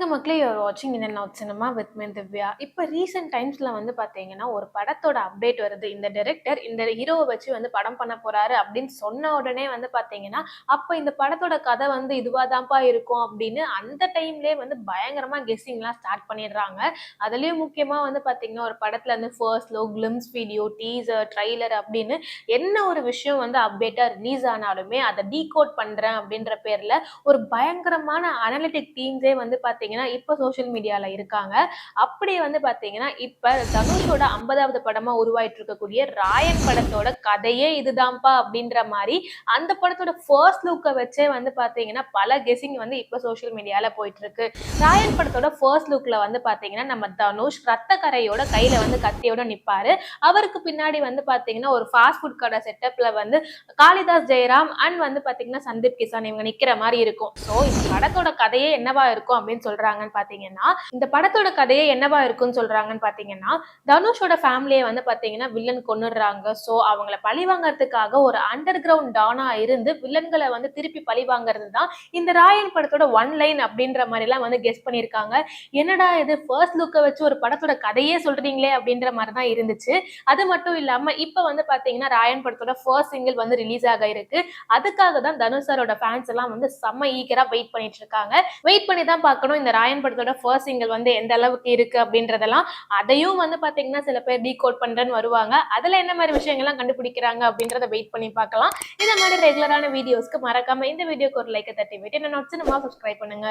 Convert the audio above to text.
வணக்கம் மக்களே, யூஆர் வாட்சிங் in and out cinema with me Divya. இப்போ ரீசெண்ட் டைம்ஸில் வந்து பார்த்தீங்கன்னா ஒரு படத்தோட அப்டேட் வருது. இந்த டைரக்டர் இந்த ஹீரோவை வச்சு வந்து படம் பண்ண போறாரு அப்படின்னு சொன்ன உடனே வந்து பார்த்தீங்கன்னா, அப்போ இந்த படத்தோட கதை வந்து இதுவாக தான்ப்பா இருக்கும் அப்படின்னு அந்த டைம்லேயே வந்து பயங்கரமாக கெஸ்ஸிங்லாம் ஸ்டார்ட் பண்ணிடுறாங்க. அதுலேயும் முக்கியமாக வந்து பார்த்தீங்கன்னா ஒரு படத்தில் வந்து first look, glimpse video, teaser, trailer அப்படின்னு என்ன ஒரு விஷயம் வந்து அப்டேட்டாக ரிலீஸ் ஆனாலுமே அதை டீகோட் பண்ணுறேன் அப்படின்ற பேரில் ஒரு பயங்கரமான அனலிட்டிக் டீம்ஸே வந்து பார்த்தீங்கன்னா இப்போ சோஷியல் மீடியால இருக்காங்க. அப்படி வந்து பார்த்தீங்கன்னா இப்ப தனுஷோட 50வது படமா உருவாயிட்டு இருக்கக்கூடிய ராயன் படத்தோட கதையே இதுதான்ப்பா அப்படின்ற மாதிரி அந்த படத்தோட ஃபர்ஸ்ட் லுக்கை வச்சே வந்து பார்த்தீங்கன்னா பல கெஸிங் வந்து இப்போ சோஷியல் மீடியால போயிட்டு இருக்கு. ராயன் படத்தோட ஃபர்ஸ்ட் லுக்ல வந்து பார்த்தீங்கன்னா நம்ம தனுஷ் ரத்த கரையோட கையில வந்து கத்தியோட நிப்பாரு. அவருக்கு பின்னாடி வந்து பார்த்தீங்கன்னா ஒரு ஃபாஸ்ட் ஃபுட் கடை செட்டப்ல வந்து காளிதாஸ் ஜெயராம் அண்ட் வந்து பார்த்தீங்கன்னா சந்தீப் கிசான் இவங்க நிக்கிற மாதிரி இருக்கும். ஸோ இந்த படத்தோட கதையே என்னவா இருக்கும் அப்படின்னு சொல்றாங்கன்னு பாத்தீங்கன்னா தனுஷோட ஃபேமிலியை வந்து பாத்தீங்கன்னா வில்லன் கொன்னுடுறாங்க. ஸோ அவங்கள பழி வாங்கறதுக்காக ஒரு அண்டர் கிரவுண்ட் டானா இருந்து வில்லன்களை வந்து திருப்பி பழி வாங்குறது தான் இந்த ராயன் படத்தோட ஒன் லைன் அப்படின்ற மாதிரி எல்லாம் வந்து கெஸ் பண்ணியிருக்காங்க. என்னடா இது ஃபர்ஸ்ட் லுக்கை வச்சு ஒரு படத்தோட கதையே சொல்றீங்களே அப்படின்ற மாதிரி தான் இருந்துச்சு. அது மட்டும் இல்லாம இப்ப வந்து பாத்தீங்கன்னா ராயன் படத்தோட ஃபர்ஸ்ட் சிங்கிள் வந்து ரிலீஸ் ஆக இருக்கு. அதுக்காக தான் தனுஷ் சாரோட ஃபேன்ஸ் எல்லாம் வந்து செம்ம ஈகரா வெயிட் பண்ணிட்டு இருக்காங்க. வெயிட் பண்ணி தான் பார்க்கணும் இந்த ராயன் படத்தோட ஃபர்ஸ்ட் சிங்கிள் வந்து எந்த அளவுக்கு இருக்கு அப்படின்றதெல்லாம். அதையும் வந்து பாத்தீங்கன்னா சில பேர் டீகோட் பண்றேன்னு வருவாங்க. அதுல என்ன மாதிரி விஷயங்கள்லாம் கண்டுபிடிக்கிறாங்க அப்படின்றத வெயிட் பண்ணி பார்க்கலாம். இந்த மாதிரி ரெகுலரான வீடியோஸ்க்கு மறக்காம இந்த வீடியோக்கு ஒரு லைக்கை தட்டி விட்டு என்ன சினிமா சப்ஸ்கிரைப் பண்ணுங்க.